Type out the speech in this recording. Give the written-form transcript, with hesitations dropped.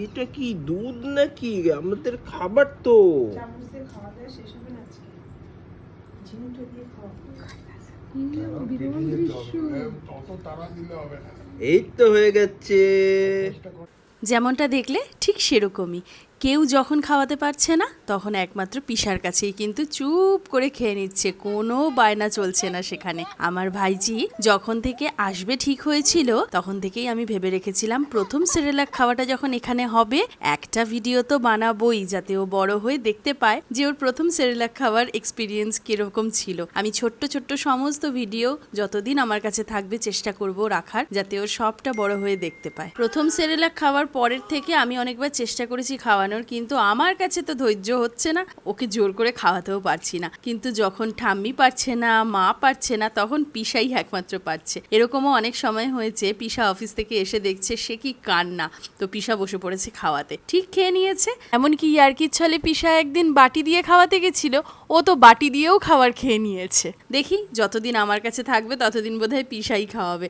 এটা কি দুধ নাকি? আমাদের খাবার তো। চামচ দিয়ে খাওয়া দাওয়া শেষ হবে না আজকে। ঝিনুটা দিয়ে খাওয়া। বিরল দৃশ্য। তত তারা দিলে হবে না। এই তো হয়ে গেছে। যেমনটা দেখলে ঠিক সেরকমই। কেউ যখন খাওয়াতে পারছে না তখন একমাত্র পিসার কাছেই কিন্তু চুপ করে খেয়ে নিচ্ছে, কোনো বায়না চলছে না সেখানে। আমার ভাইজি যখন থেকে আসবে ঠিক হয়েছিল তখন থেকেই আমি ভেবে রেখেছিলাম প্রথম সেরেলাক খাওয়াটা যখন এখানে হবে একটা ভিডিও তো বানাবোই, যাতে ও বড় হয়ে দেখতে পায় যে ওর প্রথম সেরেলাক খাওয়ার এক্সপিরিয়েন্স কিরকম ছিল। আমি ছোট্ট ছোট্ট সমস্ত ভিডিও যতদিন আমার কাছে থাকবে চেষ্টা করব রাখার, যাতে ওর সবটা বড় হয়ে দেখতে পায়। প্রথম সেরেলাক খাওয়ার পরের থেকে আমি অনেকবার চেষ্টা করেছি খাওয়ানোর, কিন্তু আমার কাছে তো ধৈর্য হচ্ছে না, ওকে জোর করে খাওয়াতেও পারছি না। কিন্তু যখন ঠাম্মি পারছে না, মা পারছে না, তখন পিসাই একমাত্র পারছে। এরকমও অনেক সময় হয়েছে পিসা অফিস থেকে এসে দেখছে সে কি কান্না, তো পিসা বসে পড়েছে খাওয়াতে, ঠিক খেয়ে নিয়েছে। এমনকি ইয়ার্কির ছলে পিসা একদিন বাটি দিয়ে খাওয়াতে গেছিল, ও তো বাটি দিয়েও খাবার খেয়ে নিয়েছে। দেখি যতদিন আমার কাছে থাকবে ততদিন বোধহয় পিসাই খাওয়াবে,